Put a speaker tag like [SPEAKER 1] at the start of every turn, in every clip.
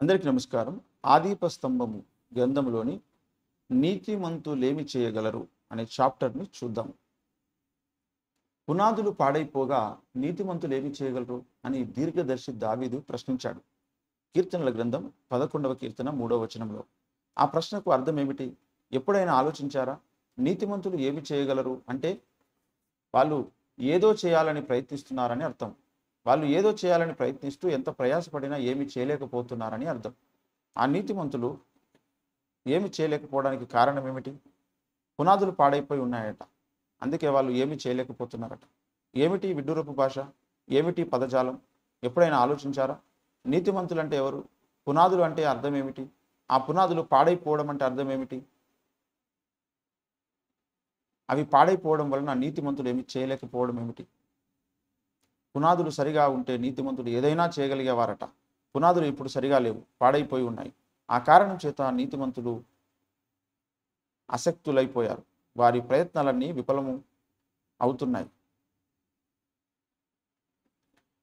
[SPEAKER 1] అందరికీ నమస్కారం. ఆదీప స్తంభము గ్రంథంలోని నీతిమంతులేమి చేయగలరు అనే చాప్టర్ని చూద్దాం. పునాదులు పాడైపోగా నీతిమంతులేమి చేయగలరు అని దీర్ఘదర్శి దావీదు ప్రశ్నించాడు. కీర్తనల గ్రంథం 11వ కీర్తన 3వ వచనంలో. ఆ ప్రశ్నకు అర్థం ఏమిటి? ఎప్పుడైనా ఆలోచించారా? నీతిమంతులు ఏమి చేయగలరు అంటే వాళ్ళు ఏదో చేయాలని ప్రయత్నిస్తున్నారని అర్థం. వాళ్ళు ఏదో చేయాలని ప్రయత్నిస్తూ ఎంత ప్రయాసపడినా ఏమి చేయలేకపోతున్నారని అర్థం. ఆ నీతిమంతులు ఏమి చేయలేకపోవడానికి కారణం ఏమిటి? పునాదులు పాడైపోయి ఉన్నాయట. అందుకే వాళ్ళు ఏమి చేయలేకపోతున్నారట. ఏమిటి విడ్డూరపు భాష? ఏమిటి పదజాలం? ఎప్పుడైనా ఆలోచించారా? నీతిమంతులు అంటే ఎవరు? పునాదులు అంటే అర్థం ఏమిటి? ఆ పునాదులు పాడైపోవడం అంటే అర్థం ఏమిటి? అవి పాడైపోవడం వలన నీతిమంతులు ఏమి చేయలేకపోవడం ఏమిటి? పునాదులు సరిగా ఉంటే నీతిమంతులు ఏదైనా చేయగలిగేవారట. పునాదులు ఇప్పుడు సరిగా లేవు, పాడైపోయి ఉన్నాయి. ఆ కారణం చేత నీతిమంతులు అశక్తులైపోయారు. వారి ప్రయత్నాలన్నీ విఫలము అవుతున్నాయి.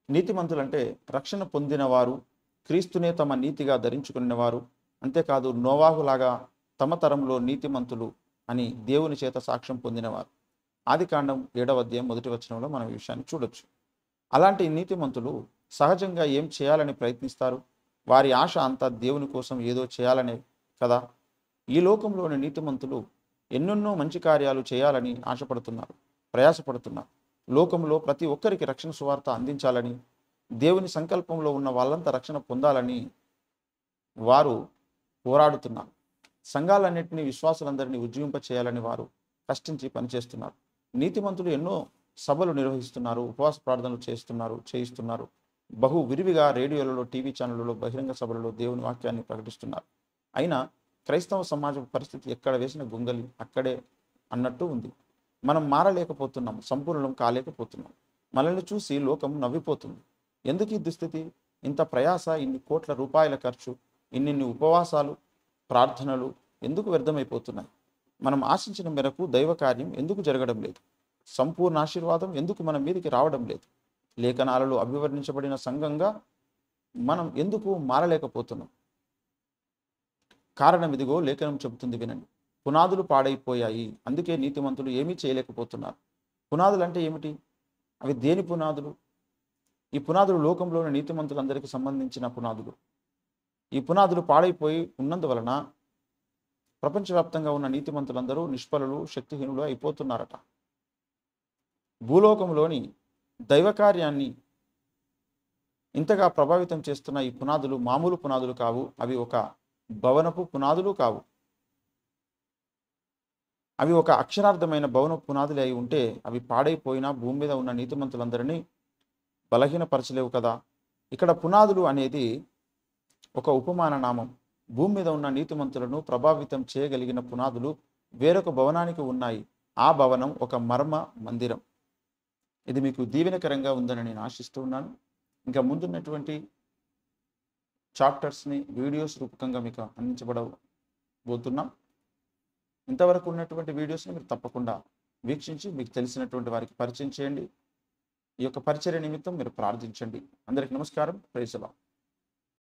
[SPEAKER 1] నీతిమంతులంటే రక్షణ పొందినవారు, క్రీస్తునే తమ నీతిగా ధరించుకున్నవారు. అంతేకాదు నోవాహులాగా తమ తరంలో నీతిమంతులు అని దేవుని చేత సాక్ష్యం పొందినవారు. ఆదికాండం 7వ అధ్యాయం 1వ వచనంలో మనం ఈ విషయాన్ని చూడొచ్చు. అలాంటి నీతిమంతులు సహజంగా ఏం చేయాలని ప్రయత్నిస్తారు? వారి ఆశ అంతా దేవుని కోసం ఏదో చేయాలనే కదా. ఈ లోకంలోని నీతిమంతులు ఎన్నెన్నో మంచి కార్యాలు చేయాలని ఆశపడుతున్నారు, ప్రయాసపడుతున్నారు. లోకంలో ప్రతి ఒక్కరికి రక్షణ సువార్త అందించాలని, దేవుని సంకల్పంలో ఉన్న వాళ్ళంతా రక్షణ పొందాలని వారు పోరాడుతున్నారు. సంఘాలన్నింటినీ, విశ్వాసులందరినీ ఉజ్జీవింప చేయాలని వారు కష్టించి పనిచేస్తున్నారు. నీతిమంతులు ఎన్నో సభలు నిర్వహిస్తున్నారు, ఉపవాస ప్రార్థనలు చేయిస్తున్నారు. బహు విరివిగా రేడియోలలో, టీవీ ఛానళ్లలో, బహిరంగ సభలలో దేవుని వాక్యాన్ని ప్రకటిస్తున్నారు. అయినా క్రైస్తవ సమాజం పరిస్థితి ఎక్కడ వేసిన గొంగలి అక్కడే అన్నట్టు ఉంది. మనం మారలేకపోతున్నాం, సంపూర్ణం కాలేకపోతున్నాం. మనల్ని చూసి లోకం నవ్విపోతుంది. ఎందుకు ఈ దుస్థితి? ఇంత ప్రయాస, ఇన్ని కోట్ల రూపాయల ఖర్చు, ఇన్నిన్ని ఉపవాసాలు, ప్రార్థనలు ఎందుకు వ్యర్థమైపోతున్నాయి? మనం ఆశించిన మేరకు దైవ కార్యం ఎందుకు జరగడం లేదు? సంపూర్ణ ఆశీర్వాదం ఎందుకు మన మీదకి రావడం లేదు? లేఖనాలలో అభివర్ణించబడిన సంఘంగా మనం ఎందుకు మారలేకపోతున్నాం? కారణం ఇదిగో లేఖనం చెబుతుంది, వినండి. పునాదులు పాడైపోయాయి, అందుకే నీతిమంతులు ఏమీ చేయలేకపోతున్నారు. పునాదులు అంటే ఏమిటి? అవి దేని పునాదులు? ఈ పునాదులు లోకంలోని నీతిమంతులందరికీ సంబంధించిన పునాదులు. ఈ పునాదులు పాడైపోయి ఉన్నందువలన ప్రపంచవ్యాప్తంగా ఉన్న నీతిమంతులందరూ నిష్ఫలులు, శక్తిహీనులు అయిపోతున్నారట. భూలోకంలోని దైవకార్యాన్ని ఇంతగా ప్రభావితం చేస్తున్న ఈ పునాదులు మామూలు పునాదులు కావు. అవి ఒక భవనపు పునాదులు కావు. అవి ఒక అక్షరార్థమైన భవనపు పునాదులు అయి ఉంటే అవి పాడైపోయినా భూమి మీద ఉన్న నీతిమంతులందరినీ బలహీనపరచలేవు కదా. ఇక్కడ పునాదులు అనేది ఒక ఉపమాన నామం. భూమి మీద ఉన్న నీతిమంతులను ప్రభావితం చేయగలిగిన పునాదులు వేరొక భవనానికి ఉన్నాయి. ఆ భవనం ఒక మర్మ మందిరం. ఇది మీకు దీవెనకరంగా ఉందని నేను ఆశిస్తూ ఉన్నాను. ఇంకా ముందున్నటువంటి చాప్టర్స్ని వీడియోస్ రూపకంగా మీకు అందించబడబోతున్నాం. ఇంతవరకు ఉన్నటువంటి వీడియోస్ని మీరు తప్పకుండా వీక్షించి మీకు తెలిసినటువంటి వారికి పరిచయం చేయండి. ఈ యొక్క పరిచర్య నిమిత్తం మీరు ప్రార్థించండి. అందరికీ నమస్కారం. Praise the lord.